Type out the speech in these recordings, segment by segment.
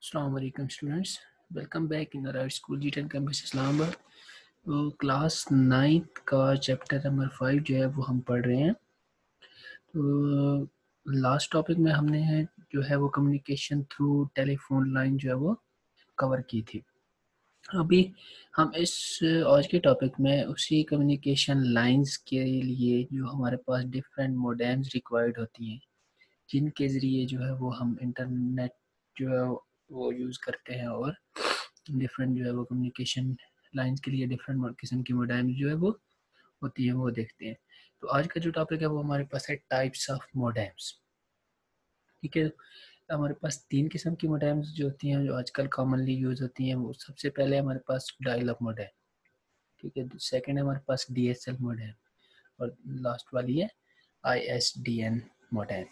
अस्सलाम वालेकुम students, welcome back in our school जी10 कैंपस इस्लामाबाद। तो क्लास 9th का चैप्टर नंबर 5 जो है वो हम पढ़ रहे हैं। तो लास्ट टॉपिक में हमने जो है वो कम्युनिकेशन थ्रू टेलीफोन लाइन जो है वो कवर की थी। अभी हम इस आज के टॉपिक में उसी कम्युनिकेशन लाइंस के लिए जो हमारे पास डिफरेंट मोडेम्स रिक्वायर्ड होती हैं, जिनके ज़रिए जो है वो हम इंटरनेट जो है वो यूज़ करते हैं, और डिफरेंट जो है वो कम्युनिकेशन लाइंस के लिए डिफरेंट किस्म की मोडेम्स जो है वो होती है वो देखते हैं। तो आज का जो टॉपिक है वो हमारे पास है टाइप्स ऑफ मोडेम्स। ठीक है, हमारे पास 3 किस्म की मोडेम्स जो होती हैं जो आजकल कॉमनली यूज़ होती हैं। वो सबसे पहले हमारे पास डायल अप मोडेम, ठीक है। सेकंड है हमारे पास DSL मोडेम, और लास्ट वाली है ISDN मोडेम।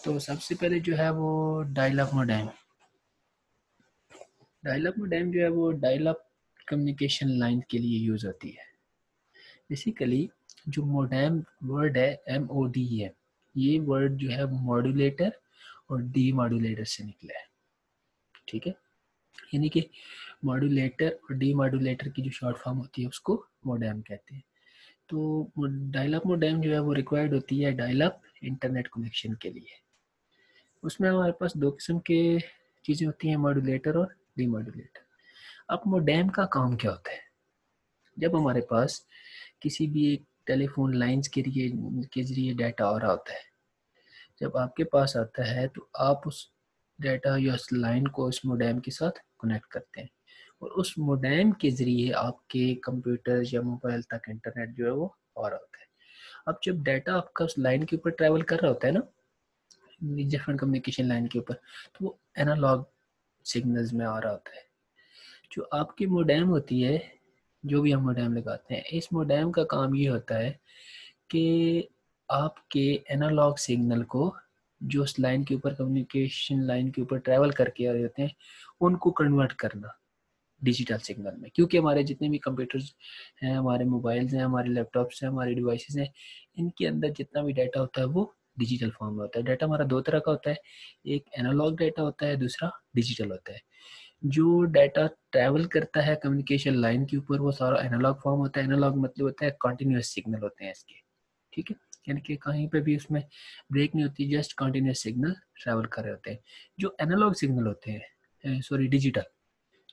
तो सबसे पहले जो है वो dial up modem. Dial up modem जो है वो डायल अप कम्युनिकेशन लाइन के लिए यूज़ होती है। बेसिकली जो मोडेम वर्ड है MODEM, ये वर्ड जो है मॉड्यूलेटर और डी मॉड्यूलेटर से निकला है। ठीक है, यानी कि मॉड्यूलेटर और डी मॉड्यूलेटर की जो शॉर्ट फॉर्म होती है उसको मोडेम कहते हैं। तो डायल अप मोडेम जो है वो रिक्वायर्ड होती है डायल अप इंटरनेट कनेक्शन के लिए। उसमें हमारे पास 2 किस्म के चीज़ें होती हैं, मॉड्यूलेटर और डी मॉड्यूलेटर। अब मोडेम का काम क्या होता है? जब हमारे पास किसी भी एक टेलीफोन लाइंस के जरिए डाटा आ रहा होता है, जब आपके पास आता है तो आप उस डाटा या उस लाइन को उस मोडेम के साथ कनेक्ट करते हैं, और उस मोडेम के ज़रिए आपके कंप्यूटर या मोबाइल तक इंटरनेट जो है वो आ रहा होता है। अब जब डाटा आपका उस लाइन के ऊपर ट्रैवल कर रहा होता है ना, डिफरेंट कम्युनिकेशन लाइन के ऊपर, तो वो एनालॉग सिग्नल्स में आ रहा होता है। जो आपकी मोडेम होती है, जो भी हम मोडेम लगाते हैं, इस मोडेम का काम ये होता है कि आपके एनालॉग सिग्नल को जो उस लाइन के ऊपर कम्युनिकेशन लाइन के ऊपर ट्रैवल करके आ रहे होते हैं, उनको कन्वर्ट करना डिजिटल सिग्नल में। क्योंकि हमारे जितने भी कंप्यूटर्स हैं, हमारे मोबाइल्स हैं, हमारे लैपटॉप्स हैं, हमारे डिवाइसेस हैं, इनके अंदर जितना भी डाटा होता है वो डिजिटल फॉर्म में होता है। डाटा हमारा 2 तरह का होता है, एक एनालॉग डाटा होता है, दूसरा डिजिटल होता है। जो डाटा ट्रैवल करता है कम्युनिकेशन लाइन के ऊपर वो सारा एनालॉग फॉर्म होता है। एनालॉग मतलब होता है कंटिन्यूस सिग्नल होते हैं इसके, ठीक है, यानी कि कहीं पे भी उसमें ब्रेक नहीं होती, जस्ट कंटिन्यूस सिग्नल ट्रैवल कर रहे होते हैं। जो एनालॉग सिग्नल होते हैं, सॉरी डिजिटल,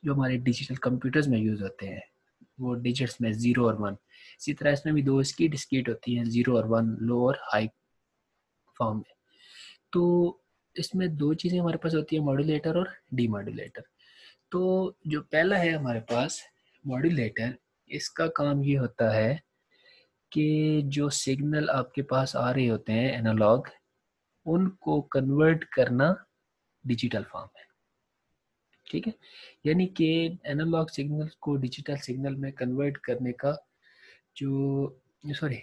जो हमारे डिजिटल कंप्यूटर्स में यूज़ होते हैं, वो डिजिट्स में 0 और 1। इसी तरह इसमें भी 2 इसकी डिस्क्रीट होती हैं, 0 और 1, लो और हाई फॉर्म में। तो इसमें 2 चीज़ें हमारे पास होती है, मॉड्यूलेटर और डी मॉड्यूलेटर। तो जो पहला है हमारे पास मॉड्यूलेटर, इसका काम ये होता है कि जो सिग्नल आपके पास आ रहे होते हैं एनालॉग, उनको कन्वर्ट करना डिजिटल फॉर्म में। ठीक है, यानी कि एनालॉग सिग्नल को डिजिटल सिग्नल में कन्वर्ट करने का जो सॉरी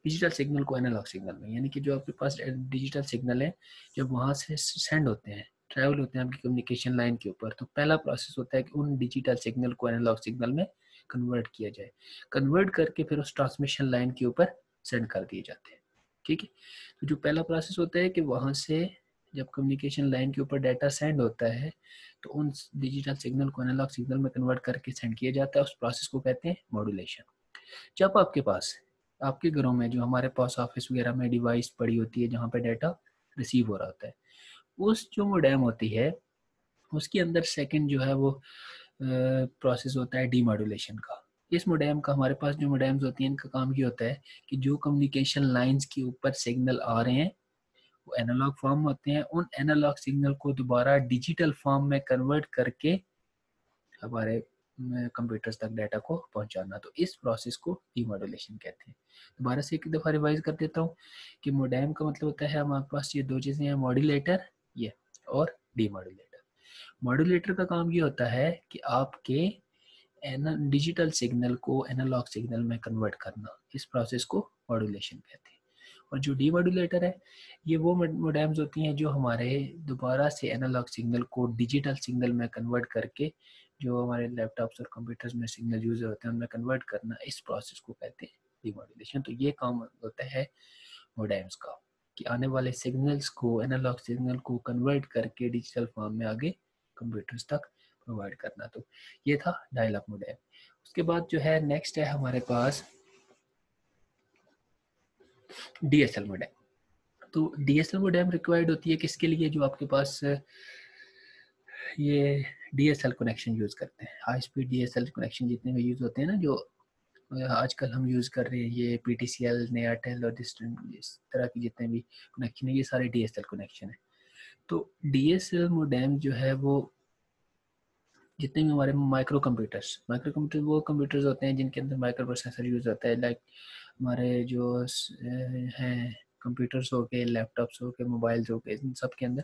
डिजिटल सिग्नल को एनालॉग सिग्नल में, यानी कि जो आपके पास डिजिटल सिग्नल है, जब वहाँ से सेंड होते हैं, ट्रैवल होते हैं आपकी कम्युनिकेशन लाइन के ऊपर, तो पहला प्रोसेस होता है कि उन डिजिटल सिग्नल को एनालॉग सिग्नल में कन्वर्ट किया जाए। कन्वर्ट करके फिर उस ट्रांसमिशन लाइन के ऊपर सेंड कर दिए जाते हैं। ठीक है, तो जो पहला प्रोसेस होता है कि वहाँ से जब कम्युनिकेशन लाइन के ऊपर डाटा सेंड होता है, तो उन डिजिटल सिग्नल को एनालॉग सिग्नल में कन्वर्ट करके सेंड किया जाता है। उस प्रोसेस को कहते हैं मॉड्यूलेशन। जब आपके पास आपके घरों में जो हमारे पास ऑफिस वगैरह में डिवाइस पड़ी होती है जहाँ पे डाटा रिसीव हो रहा होता है, उस जो मोडेम होती है उसके अंदर सेकंड जो है वो प्रोसेस होता है डीमॉड्यूलेशन का। इस मोडेम का, हमारे पास जो मोडेम्स होती हैं इनका काम ये होता है कि जो कम्युनिकेशन लाइंस के ऊपर सिग्नल आ रहे हैं वो एनालॉग फॉर्म होते हैं, उन एनालॉग सिग्नल को दोबारा डिजिटल फॉर्म में कन्वर्ट करके हमारे कंप्यूटर्स तक डाटा को पहुंचाना। तो इस प्रोसेस को डीमॉड्यूलेशन कहते हैं। दोबारा से एक दफ़ा रिवाइज कर देता हूँ कि मोडेम का मतलब होता है हमारे पास ये 2 चीज़ें हैं, मॉड्यूलेटर ये और डीमॉड्यूलेटर। मॉड्यूलेटर का काम ये होता है कि आपके डिजिटल सिग्नल को एनालॉग सिग्नल में कन्वर्ट करना, इस प्रोसेस को मॉड्यूलेशन कहते हैं। और जो डीमॉड्यूलेटर है, ये वो मोडेम्स होती हैं जो हमारे दोबारा से एनालॉग सिग्नल को डिजिटल सिग्नल में कन्वर्ट करके जो हमारे लैपटॉप्स और कंप्यूटर्स में सिग्नल यूज होते हैं उनमें कन्वर्ट करना, इस प्रोसेस को कहते हैं डीमॉड्यूलेशन। तो ये काम होता है मोडेम्स का। कि आने वाले सिग्नल्स को, एनालॉग सिग्नल को कन्वर्ट करके डिजिटल फॉर्म में आगे कंप्यूटर्स तक प्रोवाइड करना। तो ये था डायल अप मोडेम। उसके बाद जो है नेक्स्ट है हमारे पास डीएसएल मोडेम। तो डीएसएल मोडेम रिक्वायर्ड होती है किसके लिए, जो आपके पास ये डीएसएल कनेक्शन यूज़ करते हैं, हाई स्पीड डीएसएल कनेक्शन जितने भी यूज़ होते हैं ना, जो आजकल हम यूज़ कर रहे हैं, ये पीटीसीएल, एयरटेल और इस तरह की जितने भी कनेक्शन है, ये सारे डीएसएल कनेक्शन है। तो डीएसएल मोडेम जो है वो जितने भी हमारे माइक्रो कंप्यूटर वो कंप्यूटर्स होते हैं जिनके अंदर माइक्रो प्रोसेसर यूज़ होता है, लाइक हमारे जो हैं कंप्यूटर्स हो गए, लैपटॉप्स हो गए, मोबाइल्स हो गए, इन सब के अंदर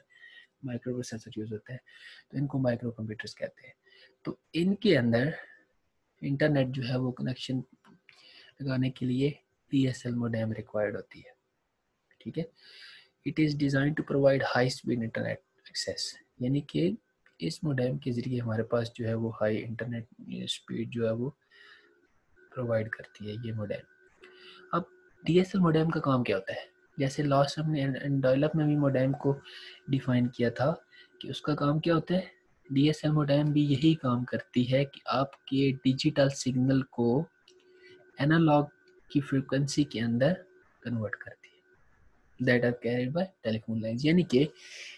माइक्रो प्रोसेसर यूज़ होता है, तो इनको माइक्रो कंप्यूटर्स कहते हैं। तो इनके अंदर इंटरनेट जो है वो कनेक्शन लगाने के लिए डीएसएल मोडेम रिक्वायर्ड होती है, ठीक है। It is design to provide high speed internet access, यानी कि इस मोडेम के ज़रिए हमारे पास जो है वो हाई इंटरनेट स्पीड जो है वो प्रोवाइड करती है ये मोडेम। अब डीएसएल मोडेम का काम क्या होता है, जैसे लास्ट हमने डायल-अप में भी मोडेम को डिफाइन किया था कि उसका काम क्या होता है, डीएसएल मोडेम भी यही काम करती है कि आपके डिजिटल सिग्नल को एनालॉग की फ्रीक्वेंसी के अंदर कन्वर्ट करती है, that are carried by telephone lines. यानी कि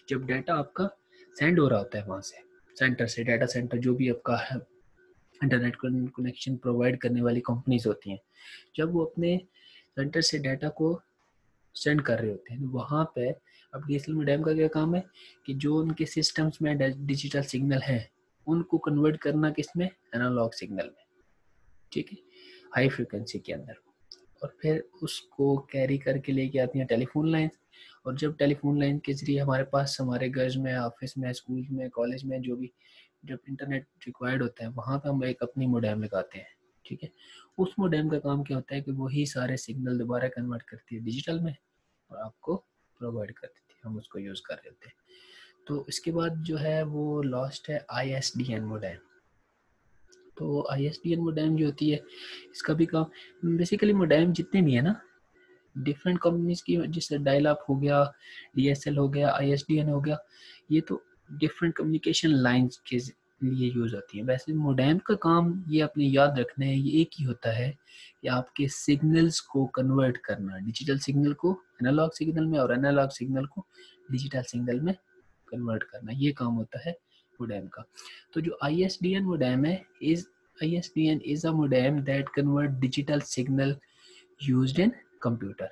जब डाटा आपका सेंड हो रहा होता है वहाँ से सेंटर से, डाटा सेंटर जो भी आपका है इंटरनेट कनेक्शन प्रोवाइड करने वाली कंपनीज होती हैं, जब वो अपने सेंटर से डाटा को सेंड कर रहे होते हैं, वहाँ पे अब डीएसएल मोडेम का क्या काम है कि जो उनके सिस्टम्स में डिजिटल सिग्नल हैं उनको कन्वर्ट करना किस में, एनालॉग सिग्नल में, ठीक है, हाई फ्रिक्वेंसी के अंदर, और फिर उसको कैरी करके लेके आती हैं टेलीफोन लाइन, और जब टेलीफोन लाइन के जरिए हमारे पास हमारे घर में, ऑफिस में, स्कूल में, कॉलेज में जो भी जब इंटरनेट रिक्वायर्ड होता है वहाँ पे हम एक अपनी मोडेम लगाते हैं, ठीक है। उस मोडेम का काम क्या होता है कि वही सारे सिग्नल दोबारा कन्वर्ट करती है डिजिटल में और आपको प्रोवाइड कर देती है, हम उसको यूज़ कर रहे होते हैं। तो इसके बाद जो है वो लास्ट है ISDN मोडेम। तो ISDN मोडेम जो होती है इसका भी काम बेसिकली, मोडेम जितने भी है ना डिफरेंट कंपनीज की, जैसे डायल अप हो गया, डीएसएल हो गया, ISDN हो गया, ये तो डिफरेंट कम्युनिकेशन लाइंस के लिए यूज़ होती है। वैसे मोडेम का काम ये अपने याद रखना है, ये एक ही होता है कि आपके सिग्नल्स को कन्वर्ट करना, डिजिटल सिग्नल को एनालॉग सिग्नल में और एनालॉग सिग्नल को डिजिटल सिग्नल में कन्वर्ट करना, ये काम होता है मोडेम का। तो जो ISDN मोडेम है, ISDN is a modem that convert digital signal used in computer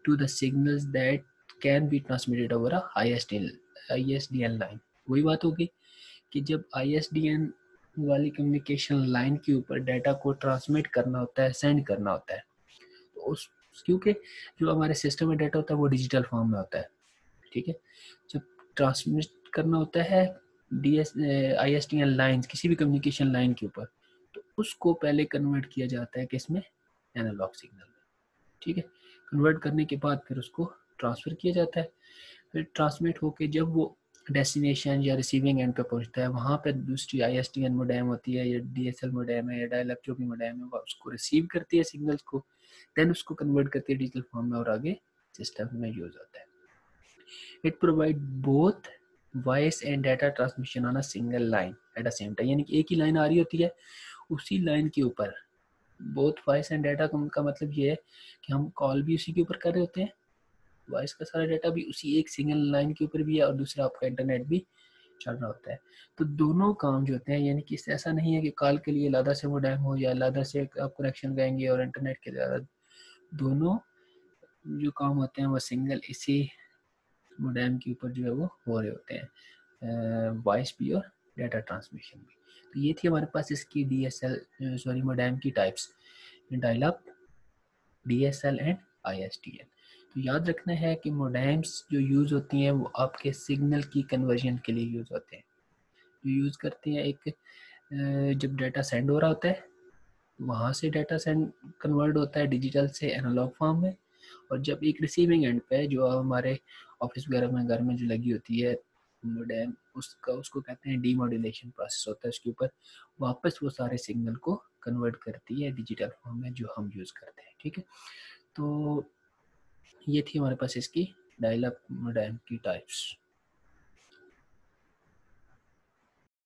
to the signals that can be transmitted over a ISDN line। वही बात होगी कि जब ISDN वाली कम्युनिकेशन लाइन के ऊपर डाटा को ट्रांसमिट करना होता है, सेंड करना होता है, तो उस क्योंकि जो हमारे सिस्टम में डाटा होता है वो डिजिटल फॉर्म में होता है, ठीक है। जब ट्रांसमिट करना होता है ISDN लाइन, किसी भी कम्युनिकेशन लाइन के ऊपर, तो उसको पहले कन्वर्ट किया जाता है किसमें, एनालॉग सिग्नल में, ठीक है। कन्वर्ट करने के बाद फिर उसको ट्रांसफ़र किया जाता है, फिर ट्रांसमिट होके जब वो डेस्टिनेशन या रिसीविंग एंड पे पहुंचता है, वहाँ पे दूसरी ISDN मोडेम होती है या DSL मोडेम है या डायल अप जो भी मोडेम है, वो उसको रिसीव करती है सिग्नल्स को, देन उसको कन्वर्ट करती है डिजिटल फॉर्म में और आगे सिस्टम में यूज होता है। It provide both voice and data transmission on a single line at a same time, यानी कि एक ही लाइन आ रही होती है, उसी लाइन के ऊपर बोथ वॉइस एंड डाटा का मतलब ये है कि हम कॉल भी उसी के ऊपर कर रहे होते हैं, वॉइस का सारा डाटा भी उसी एक सिंगल लाइन के ऊपर भी है और दूसरा आपका इंटरनेट भी चल रहा होता है। तो दोनों काम जो होते हैं, यानी कि ऐसा नहीं है कि कॉल के लिए लादा से मोडेम हो या लादा से आप कनेक्शन लगाएंगे और इंटरनेट के लिए दोनों जो काम होते हैं वो सिंगल इसी मोडेम के ऊपर जो है वो हो रहे होते हैं, वॉइस भी और डाटा ट्रांसमिशन भी। तो ये थी हमारे पास इसकी मोडेम की types, dial up, DSL and ISDN। तो याद रखना है कि मोडेम्स जो यूज़ होती हैं वो आपके सिग्नल की कन्वर्जन के लिए यूज़ होते हैं, जो यूज़ करते हैं एक जब डाटा सेंड हो रहा होता है वहाँ से डाटा सेंड कन्वर्ट होता है डिजिटल से एनालॉग फॉर्म में, और जब एक रिसीविंग एंड पे जो हमारे ऑफिस वगैरह में घर में जो लगी होती है मोडेम, उसको कहते हैं डीमॉड्यूलेशन प्रोसेस होता है, उसके ऊपर वापस वो सारे सिग्नल को कन्वर्ट करती है डिजिटल फॉर्म में जो हम यूज़ करते हैं, ठीक है। तो ये थी हमारे पास इसकी डायल अप मोडेम की टाइप्स।